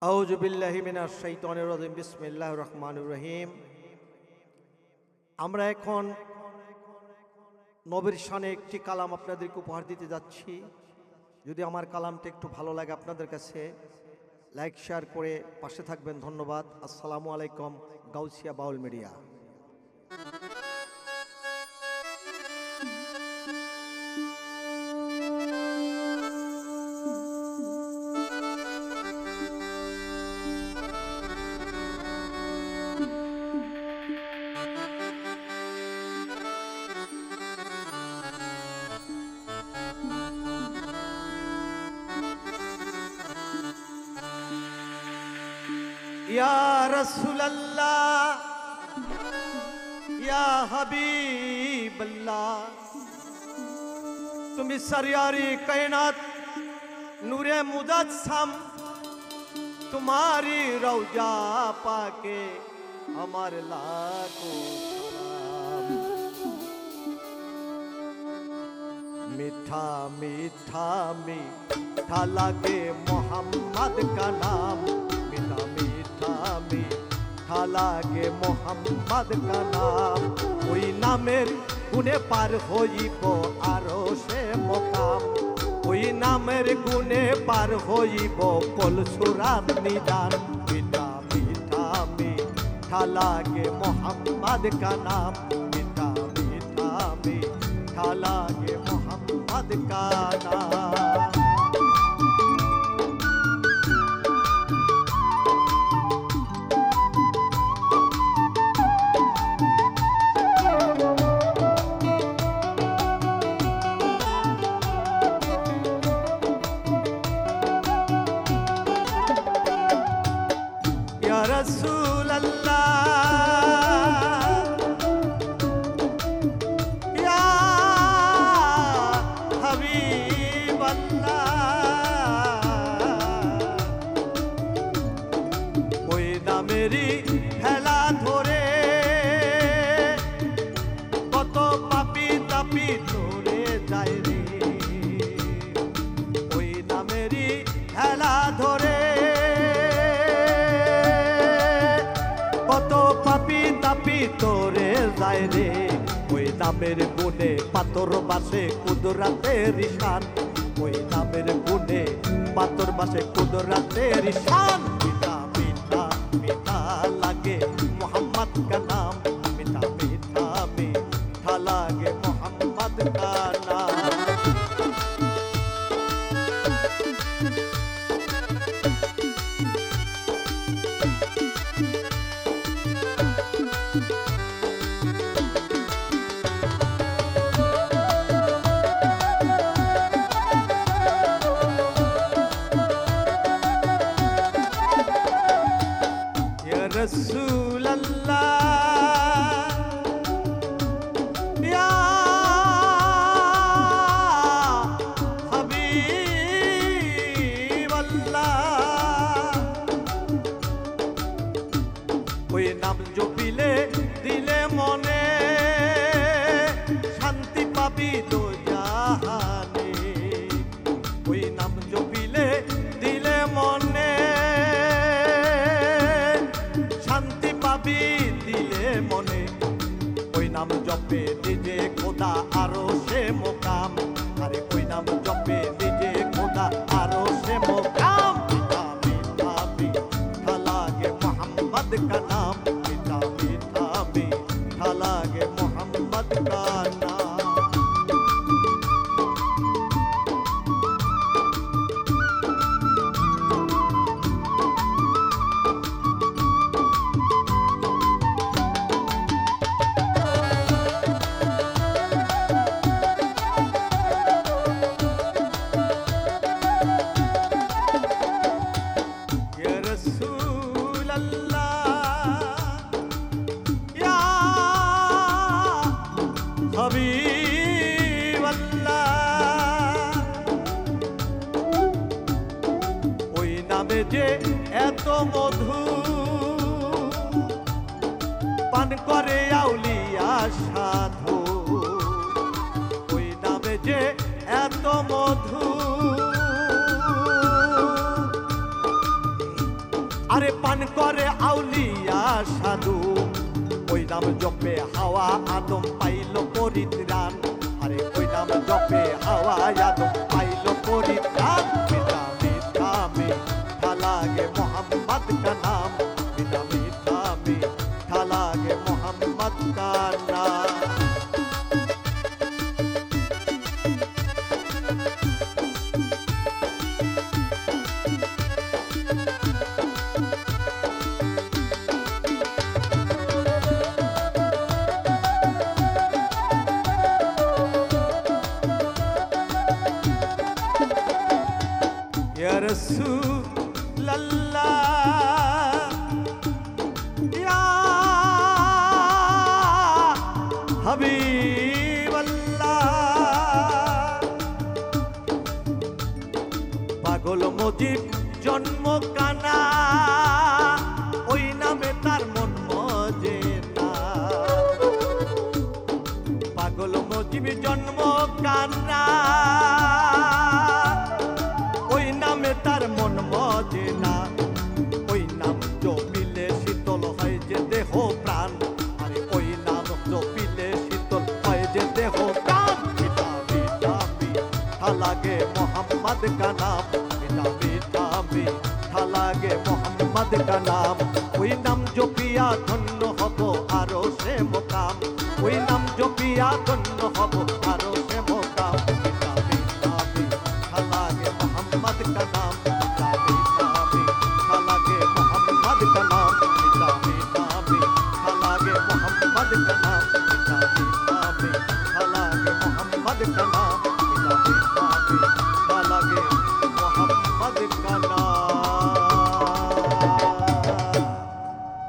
আউযু বিল্লাহি মিনাশ শাইতানির রাজিম বিসমিল্লাহির রহমানির রহিম। আমরা এখন নবীর শানে একটি কালাম আপনাদেরকে উপহার দিতে যাচ্ছি। যদি আমার কালামটা একটু ভালো লাগে আপনাদের কাছে লাইক শেয়ার করে পাশে থাকবেন, ধন্যবাদ। আসসালামু আলাইকুম। গাউসিয়া বাউল মিডিয়া। ইয়া রাসূলুল্লাহ ইয়া হাবিবাল্লাহ, তুমি সরিয়ারি কায়নাত নূরে মুজাসসাম, तुम्हारी रौजा पाके हमार लाखो सलाम। मीठा मीठा मीठा लागे मोहम्मद का नाम, मीठा मीठा मीठा लागे मोहम्मद का नाम। ওই নামের গুণে পার হইব আরশে মোকাম, ওই নামের গুণে পার হইব পলসুরাত নিদান। মিঠা মিঠা মিঠা লাগে মোহাম্মদ কা নাম, মিঠা মিঠা মিঠা লাগে মোহাম্মদ কা নাম। या रसूल अल्लाह या हबीब अल्लाह, ওই নামেরই হেলা ধরে কত পাপী তাপী তোরে যায় রে, ওই নামেরই হেলা ধরে কত পাপী তাপী তোরে যায় রে। ওই নামের গুণে পাথর বাসে কুদরতের শান, ওই নামের গুণে পাথর বাসে কুদরতের শান। মিঠা মিঠা মিঠা লাগে মোহাম্মদ কা নাম, মিঠা মিঠা মিঠা লাগে মোহাম্মদ কা নাম। रसूल अल्लाह या हबीब अल्लाह, ওই নাম জপিলে দিলে মনে শান্তি পাবি দো জাহানে, ওই নাম জপিলে দিলে মনে শান্তি পাবি দিলে মনে। ওই নাম জপে নিজে খোদা আরো সে মোকাম, আরে ওই নাম জপে নিজে খোদা আরো সে মোকাম। মিঠা মিঠা মিঠা লাগে মোহাম্মদ কা নাম, মিঠা মিঠা মিঠা লাগে মোহাম্মদ কা নাম। हबीब अल्लाह, ওই নামে যে এত মধু পান করে আউলিয়া সাধু, ওই নামে যে এত মধু আরে পান করে আউলিয়া সাধু, ওই নাম জপে হাওয়া আদম পাইল পরিত্রাণ। আরে ওই নাম জপে হাওয়া আদম পাইল পরিত্রাণ। মিঠা মিঠা মিঠা লাগে মোহাম্মদ কা নাম, মিঠা মিঠা মিঠা লাগে মোহাম্মদ কা নাম। Ya Rasulallah, Ya Habiballah, পাগল মজিব জন্ম কানা, ওই নামে তার মন মজে না। পাগল মজিব জন্ম কানা, ওই নামে তার মন মজে না। ওই নাম জপিলে শীতল হয় যে দেহ প্রাণ। আরে ওই নাম জপিলে শীতল হয় যে দেহ প্রাণ। মিঠা মিঠা মিঠা লাগে মোহাম্মদ কা নাম, মিঠা মিঠা মিঠা লাগে মোহাম্মদ কা নাম। ওই নাম জপিয়া ধন্য হব আরো সে মোকাম, ওই নাম জপিয়া ধন্য হব আরো সে মোকাম। মিঠা মিঠা মিঠা লাগে মোহাম্মদ কা নাম, মিঠা মিঠা মিঠা লাগে মোহাম্মদ কা নাম, মিঠা মিঠা মিঠা লাগে মোহাম্মদ কা নাম, মিঠা মিঠা মিঠা লাগে মোহাম্মদ কা নাম, মিঠা মিঠা মিঠা লাগে মোহাম্মদ কা নাম।